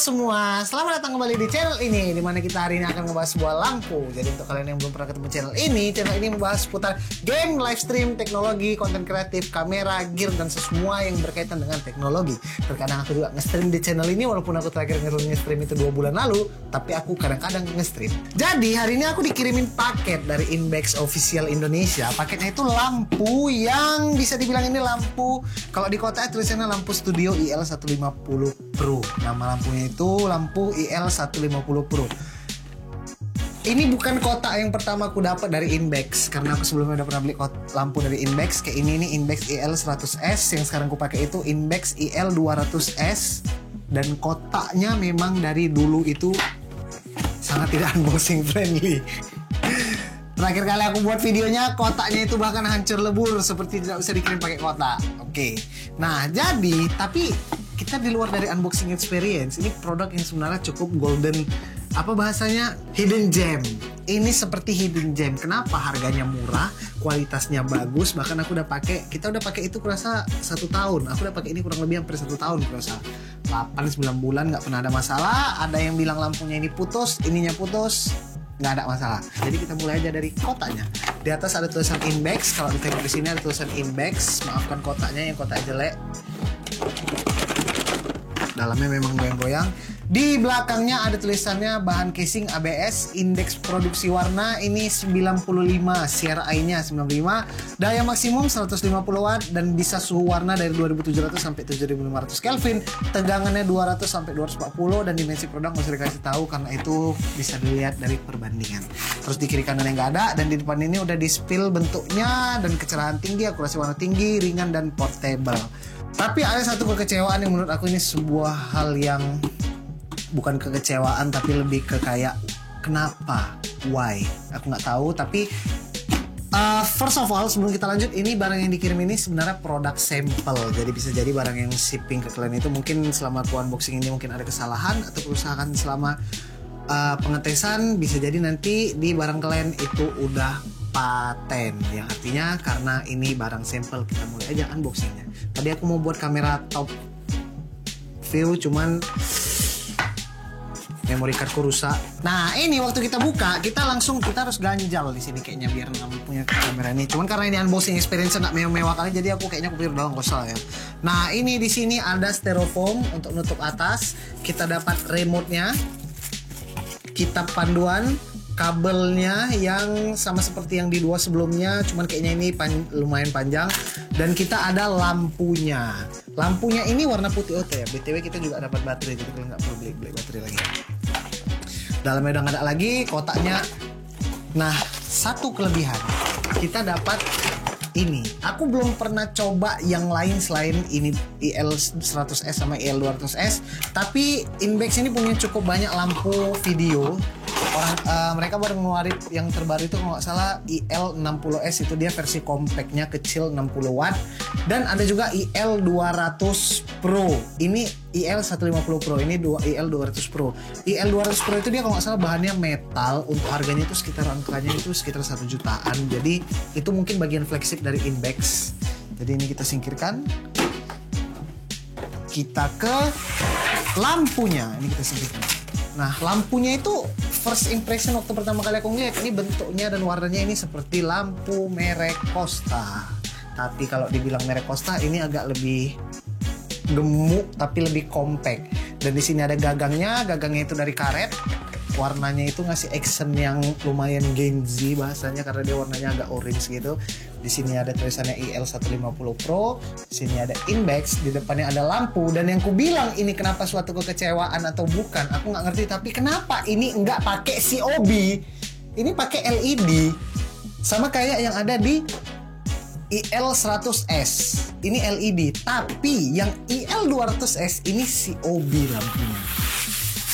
semua, selamat datang kembali di channel ini, dimana kita hari ini akan ngebahas sebuah lampu. Jadi untuk kalian yang belum pernah ketemu channel ini membahas seputar game, live stream, teknologi, konten kreatif, kamera, gear, dan semua yang berkaitan dengan teknologi. Terkadang aku juga nge-stream di channel ini, walaupun aku terakhir nge-stream itu 2 bulan lalu, tapi aku kadang-kadang nge-stream. Jadi hari ini aku dikirimin paket dari Inbex Official Indonesia. Paketnya itu lampu yang bisa dibilang ini lampu, kalau di kota tulisannya lampu studio IL150 Pro. Nama lampunya itu lampu IL150 Pro. Ini bukan kotak yang pertama aku dapat dari Inbex, karena aku sebelumnya udah pernah beli lampu dari Inbex. Kayak ini Inbex IL100S, yang sekarang aku pakai itu Inbex IL200S. Dan kotaknya memang dari dulu itu sangat tidak unboxing friendly. Terakhir kali aku buat videonya, kotaknya itu bahkan hancur lebur, seperti tidak bisa dikirim pakai kotak. Oke. Nah, jadi tapi kita di luar dari unboxing experience, ini produk yang sebenarnya cukup golden, apa bahasanya, hidden gem. Ini seperti hidden gem. Kenapa? Harganya murah, kualitasnya bagus. Bahkan aku udah pakai, kita udah pakai itu kurasa 1 tahun. Aku udah pakai ini kurang lebih hampir 1 tahun kurasa. 8-9 bulan nggak pernah ada masalah. Ada yang bilang lampunya ini putus, ininya putus, nggak ada masalah. Jadi kita mulai aja dari kotaknya. Di atas ada tulisan Inbex. Kalau ditengok di sini ada tulisan Inbex. Maafkan kotaknya, yang kotak jelek. Dalamnya memang goyang-goyang. Di belakangnya ada tulisannya bahan casing ABS, indeks produksi warna ini 95, CRI-nya 95, daya maksimum 150 watt dan bisa suhu warna dari 2700 sampai 7500 Kelvin, tegangannya 200 sampai 240 dan dimensi produk masih dikasih tahu karena itu bisa dilihat dari perbandingan. Terus di kiri kanan yang nggak ada, dan di depan ini udah di spill bentuknya dan kecerahan tinggi, akurasi warna tinggi, ringan dan portable. Tapi ada satu kekecewaan yang menurut aku ini sebuah hal yang bukan kekecewaan, tapi lebih ke kayak kenapa, why, aku nggak tahu. Tapi first of all, sebelum kita lanjut, ini barang yang dikirim ini sebenarnya produk sampel. Jadi bisa jadi barang yang shipping ke kalian itu mungkin selama aku unboxing ini mungkin ada kesalahan atau kerusakan selama pengetesan. Bisa jadi nanti di barang kalian itu udah paten, yang artinya karena ini barang sampel, kita mulai aja unboxingnya. Tadi aku mau buat kamera top view, cuman memory cardku rusak. Nah, ini waktu kita buka, kita harus ganjal di sini kayaknya biar nggak punya kamera ini. Cuman karena ini unboxing experience nggak mewah-mewah kali, jadi aku kayaknya kupikir doang kosong ya. Nah, ini di sini ada styrofoam untuk nutup atas. Kita dapat remote-nya, kitab panduan, kabelnya yang sama seperti yang di 2 sebelumnya, cuman kayaknya ini lumayan panjang. Dan kita ada lampunya. Lampunya ini warna putih OT ya. BTW kita juga dapat baterai, jadi kalian nggak perlu beli baterai lagi. Dalamnya udah nggak ada lagi, kotaknya. Nah, satu kelebihan, kita dapat ini. Aku belum pernah coba yang lain selain ini IL100S sama IL200S. Tapi Inbex ini punya cukup banyak lampu video. Mereka baru ngeluarin yang terbaru itu kalau nggak salah IL60S, itu dia versi compactnya kecil 60 watt. Dan ada juga IL200 Pro. Ini IL150 Pro, ini IL200 Pro. IL200 Pro itu dia kalau nggak salah bahannya metal. Untuk harganya itu sekitar angkanya itu sekitar 1 jutaan. Jadi itu mungkin bagian flagship dari Inbex. Jadi ini kita singkirkan. Kita ke lampunya. Ini kita singkirkan. Nah, lampunya itu first impression waktu pertama kali aku ngeliat, ini bentuknya dan warnanya ini seperti lampu merek Costa. Tapi kalau dibilang merek Costa, ini agak lebih gemuk tapi lebih compact. Dan di sini ada gagangnya itu dari karet. Warnanya itu ngasih accent yang lumayan Gen Z bahasanya, karena dia warnanya agak orange gitu. Di sini ada tulisannya IL150 Pro, di sini ada Inbex, di depannya ada lampu. Dan yang ku bilang ini kenapa suatu kekecewaan atau bukan, aku nggak ngerti. Tapi kenapa ini nggak pakai COB, ini pakai LED, sama kayak yang ada di IL100S. Ini LED, tapi yang IL200S ini COB lampunya.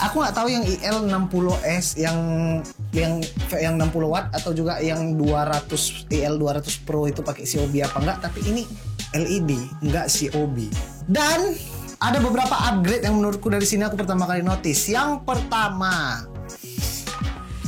Aku nggak tahu yang IL60S yang 60 watt atau juga yang 200 IL200 Pro itu pakai COB apa enggak, tapi ini LED enggak COB. Dan ada beberapa upgrade yang menurutku dari sini aku pertama kali notice. Yang pertama,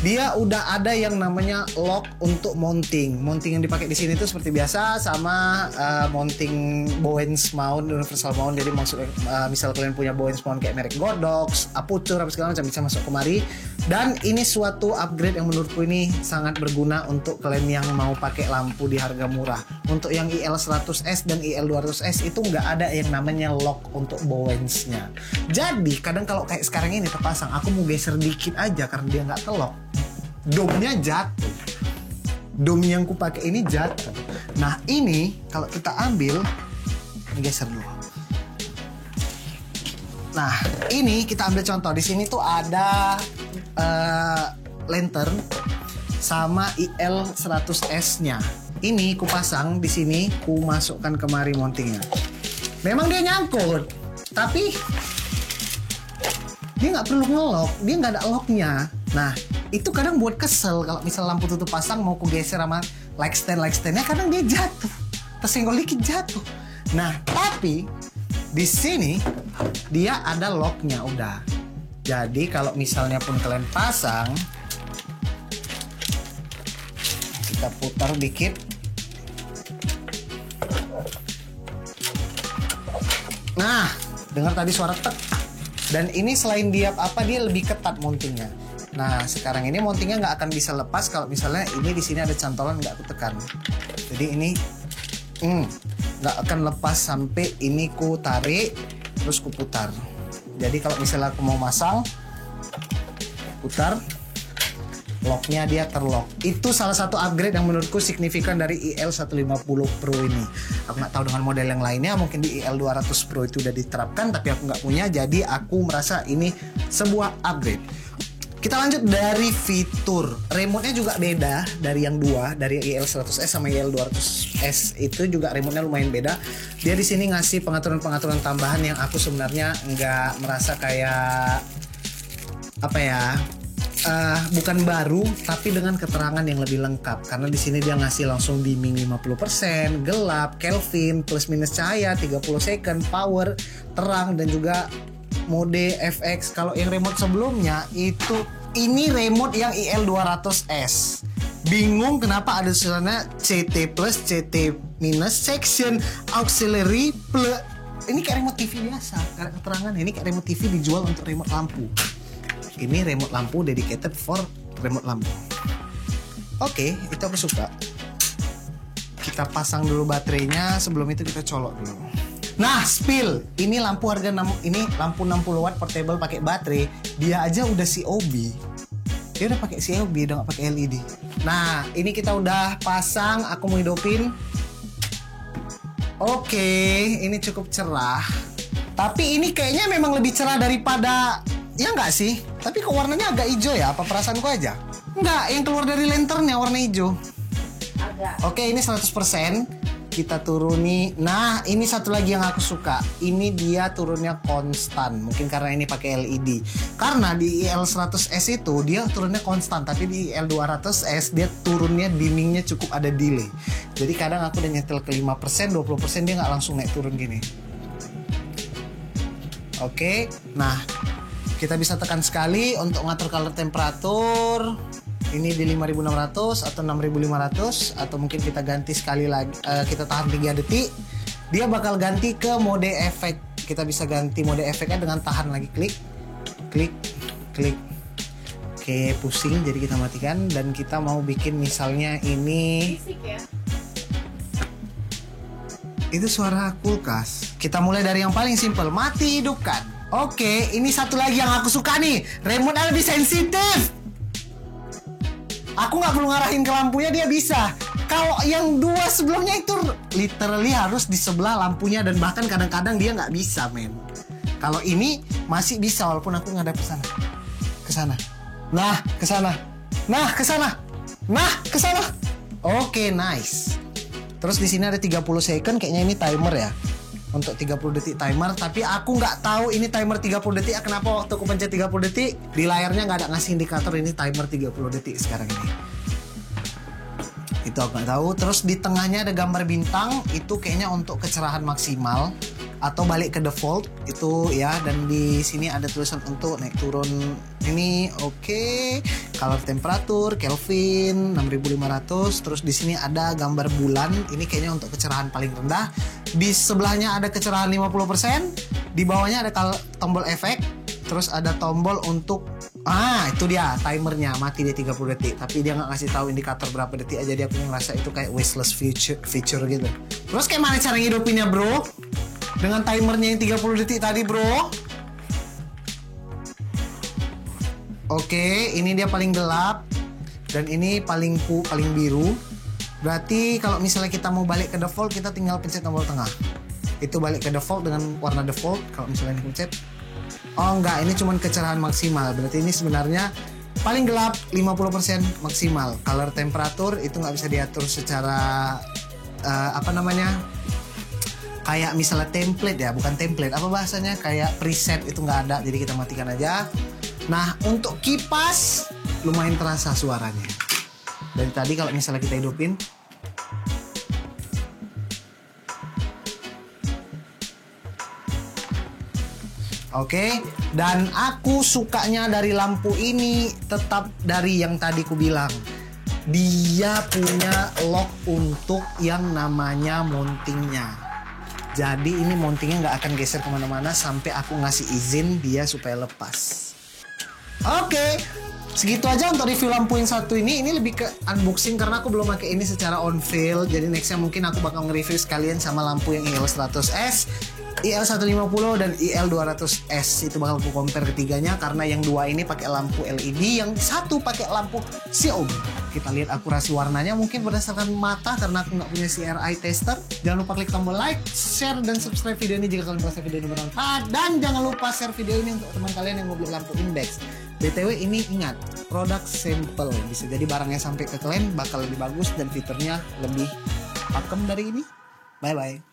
dia udah ada yang namanya lock untuk mounting. Mounting yang dipakai di sini tuh seperti biasa sama mounting Bowens mount, universal mount. Jadi maksudnya misal kalian punya Bowens mount kayak merek Godox, Aputure, apa segala macam bisa masuk kemari. Dan ini suatu upgrade yang menurutku ini sangat berguna untuk kalian yang mau pakai lampu di harga murah. Untuk yang IL100S dan IL200S itu nggak ada yang namanya lock untuk Bowens-nya. Jadi kadang kalau kayak sekarang ini terpasang, aku mau geser dikit aja karena dia nggak telok, domnya jatuh. Dom yang ku pakai ini jatuh. Nah ini kalau kita ambil, geser dulu. Nah ini kita ambil contoh di sini tuh ada lantern sama IL100S-nya. Ini ku pasang di sini, ku masukkan kemari mountingnya. Memang dia nyangkut, tapi dia nggak perlu ngelok, dia nggak ada locknya. Nah itu kadang buat kesel kalau misal lampu tutup pasang mau ku geser sama light standnya, kadang dia jatuh, tersenggol dikit jatuh. Nah tapi di sini dia ada locknya udah. Jadi kalau misalnya pun kalian pasang, kita putar dikit. Nah, dengar tadi suara tek. Dan ini selain dia lebih ketat mountingnya. Nah, sekarang ini mountingnya nggak akan bisa lepas kalau misalnya ini di sini ada cantolan nggak aku tekan. Jadi ini nggak akan lepas sampai ini ku tarik terus ku putar. Jadi kalau misalnya aku mau masang, putar, locknya dia terlock. Itu salah satu upgrade yang menurutku signifikan dari IL150 Pro ini. Aku nggak tahu dengan model yang lainnya, mungkin di IL200 Pro itu udah diterapkan, tapi aku nggak punya, jadi aku merasa ini sebuah upgrade. Kita lanjut dari fitur. Remote-nya juga beda dari yang dua, dari IL100S sama IL200S itu juga remote-nya lumayan beda. Dia di sini ngasih pengaturan-pengaturan tambahan yang aku sebenarnya nggak merasa kayak apa ya, bukan baru, tapi dengan keterangan yang lebih lengkap. Karena di sini dia ngasih langsung dimming 50%, gelap, Kelvin, plus minus cahaya, 30 second, power, terang, dan juga mode FX. Kalau yang remote sebelumnya itu, ini remote yang IL200S. Bingung kenapa ada tulisannya CT plus, CT minus, section, auxiliary plus. Ini kayak remote TV biasa, karena keterangan ini kayak remote TV dijual untuk remote lampu. Ini remote lampu dedicated for remote lampu. Oke, itu aku suka. Kita pasang dulu baterainya, sebelum itu kita colok dulu. Nah, spill. Ini lampu harga ini lampu 60 watt portable pakai baterai. Dia aja udah COB. Dia udah pakai COB, udah nggak pakai LED. Nah, ini kita udah pasang. Aku mau hidupin. Oke, ini cukup cerah. Tapi ini kayaknya memang lebih cerah daripada, ya nggak sih? Tapi kok warnanya agak hijau ya? Apa perasaanku aja? Nggak, yang keluar dari lanternnya warna hijau. Agak. Oke, ini 100%. Kita turuni. Nah, ini satu lagi yang aku suka. Ini dia turunnya konstan. Mungkin karena ini pakai LED. Karena di IL100S itu dia turunnya konstan, tapi di IL200S dia turunnya dimmingnya cukup ada delay. Jadi kadang aku udah nyetel ke 5%, 20% dia nggak langsung naik turun gini. Oke, nah kita bisa tekan sekali untuk ngatur color temperatur. Ini di 5600 atau 6500, atau mungkin kita ganti sekali lagi, kita tahan 3 detik. Dia bakal ganti ke mode efek. Kita bisa ganti mode efeknya dengan tahan lagi, klik, klik, klik. Oke, pusing, jadi kita matikan. Dan kita mau bikin misalnya ini. Itu suara kulkas. Kita mulai dari yang paling simple, mati hidupkan. Oke, ini satu lagi yang aku suka nih, remote-nya lebih sensitif. Aku nggak perlu ngarahin ke lampunya, dia bisa. Kalau yang dua sebelumnya itu literally harus di sebelah lampunya, dan bahkan kadang-kadang dia nggak bisa, men. Kalau ini masih bisa walaupun aku ngadap ke sana, ke sana. Nah, ke sana. Nah, ke sana. Nah, ke sana. Oke, nice. Terus di sini ada 30 second, kayaknya ini timer ya. Untuk 30 detik timer, tapi aku nggak tahu ini timer 30 detik. Kenapa waktu aku pencet 30 detik di layarnya nggak ada ngasih indikator ini timer 30 detik sekarang ini. Itu aku nggak tahu. Terus di tengahnya ada gambar bintang, itu kayaknya untuk kecerahan maksimal. atau balik ke default itu ya. Dan di sini ada tulisan untuk naik turun ini. Oke. Color temperatur Kelvin 6500. Terus di sini ada gambar bulan. Ini kayaknya untuk kecerahan paling rendah. Di sebelahnya ada kecerahan 50%. Di bawahnya ada tombol efek. Terus ada tombol untuk itu dia timernya, mati di 30 detik. Tapi dia nggak ngasih tahu indikator berapa detik aja. Jadi aku ngerasa itu kayak wasteless feature gitu. Terus kayak mana cara ngidupinnya bro? Dengan timernya yang 30 detik tadi bro. Oke, ini dia paling gelap. Dan ini paling biru. Berarti kalau misalnya kita mau balik ke default, kita tinggal pencet tombol tengah. Itu balik ke default dengan warna default. Kalau misalnya ini pencet, oh enggak, ini cuma kecerahan maksimal. Berarti ini sebenarnya paling gelap 50% maksimal. Color temperatur itu nggak bisa diatur secara kayak misalnya template ya, bukan template, apa bahasanya, kayak preset itu nggak ada. Jadi kita matikan aja. Nah untuk kipas lumayan terasa suaranya. Dari tadi kalau misalnya kita hidupin, oke, dan aku sukanya dari lampu ini tetap dari yang tadi ku bilang. Dia punya lock untuk yang namanya mountingnya. Jadi ini mountingnya nggak akan geser kemana-mana sampai aku ngasih izin dia supaya lepas. Oke, segitu aja untuk review lampu yang satu ini. Ini lebih ke unboxing karena aku belum pakai ini secara on field. Jadi nextnya mungkin aku bakal nge-review sekalian sama lampu yang IL100S, IL150 dan IL200S. Itu bakal aku compare ketiganya karena yang dua ini pakai lampu LED, yang satu pakai lampu Xiaomi. Kita lihat akurasi warnanya mungkin berdasarkan mata karena aku nggak punya CRI tester. Jangan lupa klik tombol like, share, dan subscribe video ini jika kalian merasa video ini bermanfaat. Dan jangan lupa share video ini untuk teman kalian yang mau beli lampu Index. BTW ini ingat, produk simple. Bisa jadi barangnya sampai ke kalian bakal lebih bagus dan fiturnya lebih pakem dari ini. Bye-bye.